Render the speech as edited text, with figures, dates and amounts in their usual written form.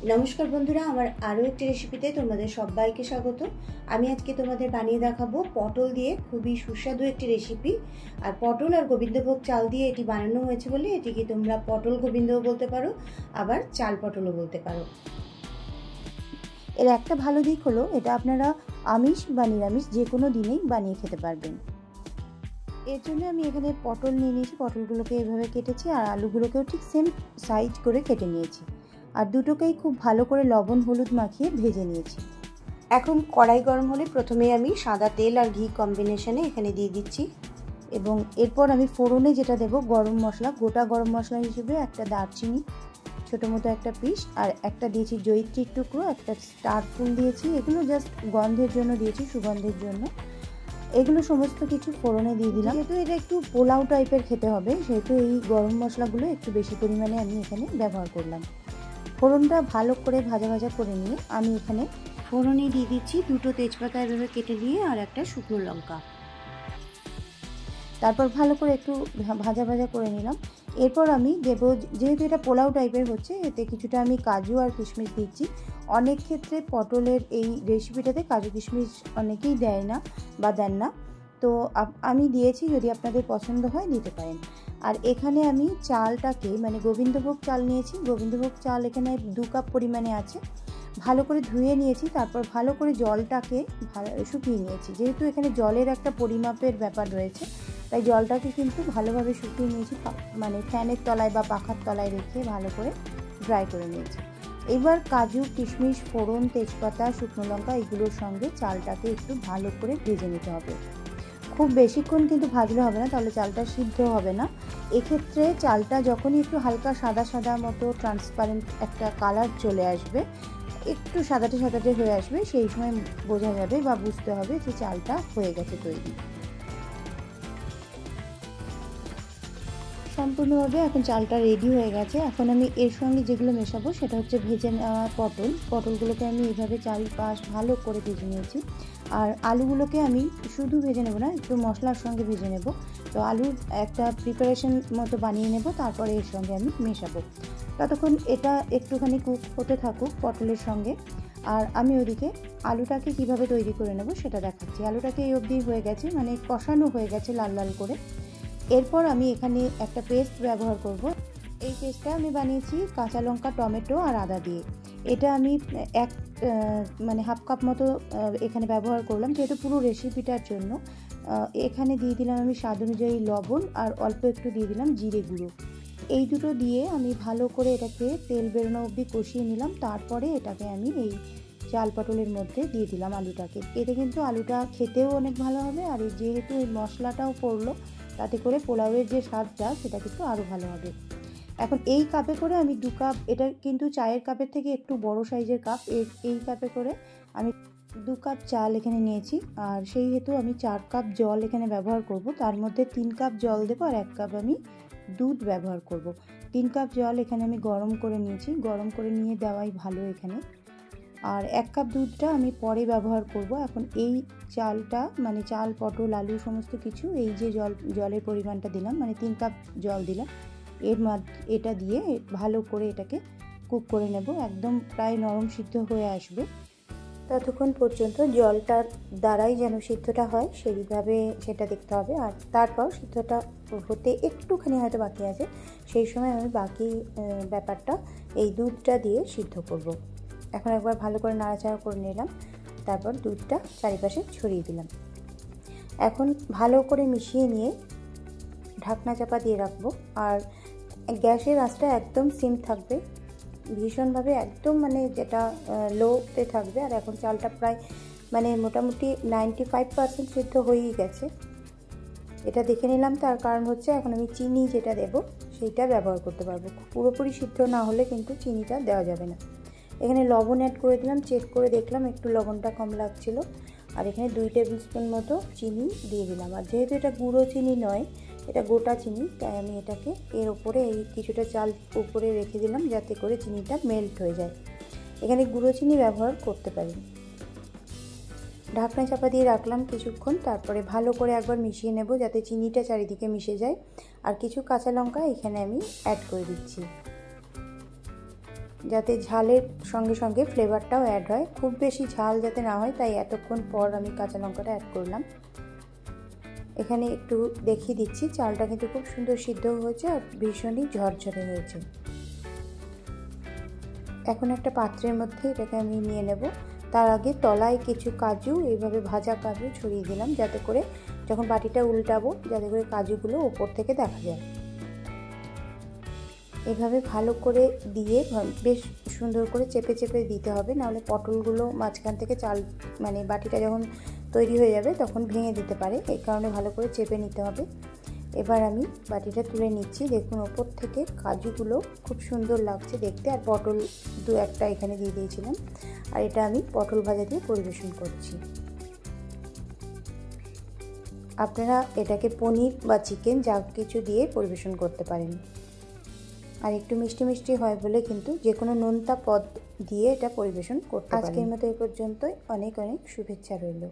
নমস্কার বন্ধুরা, আমার আরও একটি রেসিপিতে তোমাদের সবাইকে স্বাগত। আমি আজকে তোমাদের বানিয়ে দেখাবো পটল দিয়ে খুবই সুস্বাদু একটি রেসিপি। আর পটল আর গোবিন্দভোগ চাল দিয়ে এটি বানানো হয়েছে বলে এটিকে তোমরা পটল গোবিন্দও বলতে পারো, আবার চাল পটলও বলতে পারো। এর একটা ভালো দিক হলো এটা আপনারা আমিষ বা নিরামিষ যে কোনো দিনেই বানিয়ে খেতে পারবেন। এর জন্য আমি এখানে পটল নিয়ে নিয়েছি, পটলগুলোকে এভাবে কেটেছি আর আলুগুলোকেও ঠিক সেম সাইজ করে কেটে নিয়েছি। আর দুটোকেই খুব ভালো করে লবণ হলুদ মাখিয়ে ভেজে নিয়েছি। এখন কড়াই গরম হলে প্রথমে আমি সাদা তেল আর ঘি কম্বিনেশনে এখানে দিয়ে দিচ্ছি, এবং এরপর আমি ফোড়নে যেটা দেব গরম মশলা, গোটা গরম মশলা হিসেবে একটা দারচিনি ছোটো মতো একটা পিস, আর একটা দিয়েছি জয়িত্রীর টুকরো, একটা স্টার ফুল দিয়েছি। এগুলো জাস্ট গন্ধের জন্য দিয়েছি, সুগন্ধের জন্য। এগুলো সমস্ত কিছু ফোড়নে দিয়ে দিলাম। যেহেতু এটা একটু পোলাও টাইপের খেতে হবে, সেহেতু এই গরম মশলাগুলো একটু বেশি পরিমাণে আমি এখানে ব্যবহার করলাম। ফোড়নটা ভালো করে ভাজা ভাজা করে নিয়ে আমি এখানে ফোড়নে দিয়ে দিচ্ছি দুটো তেজপাতা এভাবে কেটে দিয়ে আর একটা শুকনো লঙ্কা। তারপর ভালো করে একটু ভাজা ভাজা করে নিলাম। এরপর আমি দেব, যেহেতু এটা পোলাও টাইপের হচ্ছে, এতে কিছুটা আমি কাজু আর কিশমিশ দিচ্ছি। অনেক ক্ষেত্রে পটলের এই রেসিপিটাতে কাজু কিশমিশ অনেকেই দেয় না বা দেন না, তো আমি দিয়েছি, যদি আপনাদের পছন্দ হয় দিতে পারেন। আর এখানে আমি চালটাকে মানে গোবিন্দভোগ চাল নিয়েছি, গোবিন্দভোগ চাল এখানে 2 কাপ পরিমাণে আছে। ভালো করে ধুয়ে নিয়েছি, তারপর ভালো করে জলটাকে শুকিয়ে নিয়েছি। যেহেতু এখানে জলের একটা পরিমাপের ব্যাপার রয়েছে, তাই জলটাকে কিন্তু ভালোভাবে শুকিয়ে নিয়েছি, মানে ফ্যানের তলায় বা পাখার তলায় রেখে ভালো করে ড্রাই করে নিয়েছি। এবার কাজু কিশমিশ ফোড়ন তেজপাতা শুকনো লঙ্কা এগুলোর সঙ্গে চালটাকে একটু ভালো করে ভেজে নিতে হবে। খুব বেশিক্ষণ কিন্তু ভাজলে হবে না, তাহলে চালটা সিদ্ধ হবে না। এক্ষেত্রে চালটা যখনই একটু হালকা সাদা সাদা মতো ট্রান্সপারেন্ট একটা কালার চলে আসবে, একটু সাদাটে সাদাটে হয়ে আসবে, সেই সময় বোঝা যাবে বা বুঝতে হবে যে চালটা হয়ে গেছে তৈরি। সম্পূর্ণভাবে এখন চালটা রেডি হয়ে গেছে। এখন আমি এর সঙ্গে যেগুলো মেশাবো সেটা হচ্ছে ভেজে নেওয়া পটলগুলোকে আমি এইভাবে চারিপাশ ভালো করে ভেজে নিয়েছি। আর আলুগুলোকে আমি শুধু ভেজে নেব না, একটু মশলার সঙ্গে ভেজে নেব। তো আলুর একটা প্রিপারেশন মতো বানিয়ে নেব, তারপরে এর সঙ্গে আমি মেশাবো। ততক্ষণ এটা একটুখানি কুক হতে থাকুক পটলের সঙ্গে, আর আমি ওইদিকে আলুটাকে কিভাবে তৈরি করে নেব সেটা দেখাচ্ছি। আলুটাকে এই অবধি হয়ে গেছে, মানে কষানো হয়ে গেছে লাল লাল করে। এরপর আমি এখানে একটা পেস্ট ব্যবহার করব। এই পেস্টটা আমি বানিয়েছি কাঁচা লঙ্কা টমেটো আর আদা দিয়ে। এটা আমি মানে হাফ কাপ মতো এখানে ব্যবহার করলাম, যেহেতু পুরো রেসিপিটার জন্য। এখানে দিয়ে দিলাম আমি স্বাদ অনুযায়ী লবণ, আর অল্প একটু দিয়ে দিলাম জিরে গুঁড়ো। এই দুটো দিয়ে আমি ভালো করে এটাকে তেল বেরোনো অবধি কষিয়ে নিলাম। তারপরে এটাকে আমি এই চাল পটলের মধ্যে দিয়ে দিলাম আলুটাকে। এতে কিন্তু আলুটা খেতেও অনেক ভালো হবে, আর যেহেতু এই মশলাটাও পড়লো, তাতে করে পোলাওয়ের যে স্বাদটা সেটা কিন্তু আরও ভালো হবে। এখন এই কাপে করে আমি 2 কাপ, এটা কিন্তু চায়ের কাপের থেকে একটু বড় সাইজের কাপ, এই কাপে করে আমি 2 কাপ চাল এখানে নিয়েছি। আর সেই হেতু আমি 4 কাপ জল এখানে ব্যবহার করব। তার মধ্যে 3 কাপ জল দেবো আর 1 কাপ আমি দুধ ব্যবহার করব। 3 কাপ জল এখানে আমি গরম করে নিয়েছি, গরম করে নিয়ে দেওয়াই ভালো এখানে। আর 1 কাপ দুধটা আমি পরে ব্যবহার করব। এখন এই চালটা মানে চাল পটল আলু সমস্ত কিছু, এই যে জলের পরিমাণটা দিলাম, মানে 3 কাপ জল দিলাম, এটা দিয়ে ভালো করে এটাকে কুক করে নেব। একদম প্রায় নরম সিদ্ধ হয়ে আসবে, ততক্ষণ পর্যন্ত জলটার দ্বারাই যেন সিদ্ধটা হয় সেইভাবে সেটা দেখতে হবে। আর তারপর সিদ্ধটা হতে একটুখানি হয়তো বাকি আছে, সেই সময় আমি বাকি ব্যাপারটা এই দুধটা দিয়ে সিদ্ধ করব। এখন একবার ভালো করে নাড়াচাড়া করে নিলাম, তারপর দুধটা চারিপাশে ছড়িয়ে দিলাম। এখন ভালো করে মিশিয়ে নিয়ে ঢাকনা চাপা দিয়ে রাখবো। আর গ্যাসের আঁচটা একদম সিম থাকবে, ভীষণভাবে একদম মানে যেটা লোতে থাকবে। আর এখন চালটা প্রায় মানে মোটামুটি 95% সিদ্ধ হয়েই গেছে। এটা দেখে নিলাম, তার কারণ হচ্ছে এখন আমি চিনি যেটা দেব সেইটা ব্যবহার করতে পারবো। পুরোপুরি সিদ্ধ না হলে কিন্তু চিনিটা দেওয়া যাবে না। এখানে লবণ অ্যাড করে দিলাম, চেক করে দেখলাম একটু লবণটা কম লাগছিলো। আর এখানে 2 টেবিল স্পুন মতো চিনি দিয়ে দিলাম। আর যেহেতু এটা গুঁড়ো চিনি নয়, এটা গোটা চিনি, তাই আমি এটাকে এর ওপরে এই কিছুটা চাল উপরে রেখে দিলাম, যাতে করে চিনিটা মেল্ট হয়ে যায়। এখানে গুঁড়ো চিনি ব্যবহার করতে পারি। ঢাকনা চাপা দিয়ে রাখলাম কিছুক্ষণ, তারপরে ভালো করে একবার মিশিয়ে নেব যাতে চিনিটা চারিদিকে মিশে যায়। আর কিছু কাঁচা লঙ্কা এখানে আমি অ্যাড করে দিচ্ছি। যাতে ঝালের সঙ্গে সঙ্গে ফ্লেভারটাও অ্যাড হয়। খুব বেশি ঝাল যাতে না হয়, তাই এতক্ষণ পর আমি কাঁচা লঙ্কাটা অ্যাড করলাম। এখানে একটু দেখিয়ে দিচ্ছি, চালটা কিন্তু খুব সুন্দর সিদ্ধ হয়েছে আর ভীষণই ঝরঝরে হয়েছে। এখন একটা পাত্রের মধ্যে এটাকে আমি নিয়ে নেব। তার আগে তলায় কিছু কাজু, এইভাবে ভাজা কাজু ছড়িয়ে দিলাম, যাতে করে যখন বাটিটা উল্টাবো যাতে করে কাজুগুলো ওপর থেকে দেখা যায়। এভাবে ভালো করে দিয়ে বেশ সুন্দর করে চেপে চেপে দিতে হবে, নাহলে পটলগুলো মাঝখান থেকে চাল মানে বাটিটা যখন তৈরি হয়ে যাবে তখন ভেঙে দিতে পারে। এই কারণে ভালো করে চেপে নিতে হবে। এবার আমি বাটিটা তুলে নিচ্ছি। দেখুন ওপর থেকে কাজুগুলো খুব সুন্দর লাগছে দেখতে, আর পটল দু একটা এখানে দিয়ে দিয়েছিলাম। আর এটা আমি পটল ভাজা দিয়ে পরিবেশন করছি। আপনারা এটাকে পনির বা চিকেন যা কিছু দিয়ে পরিবেশন করতে পারেন। আর একটু মিষ্টি মিষ্টি হয় বলে কিন্তু যে কোনো নোনতা পদ দিয়ে এটা পরিবেশন করতে পারেন। আজকের মতো এই পর্যন্তই। অনেক অনেক শুভেচ্ছা রইল।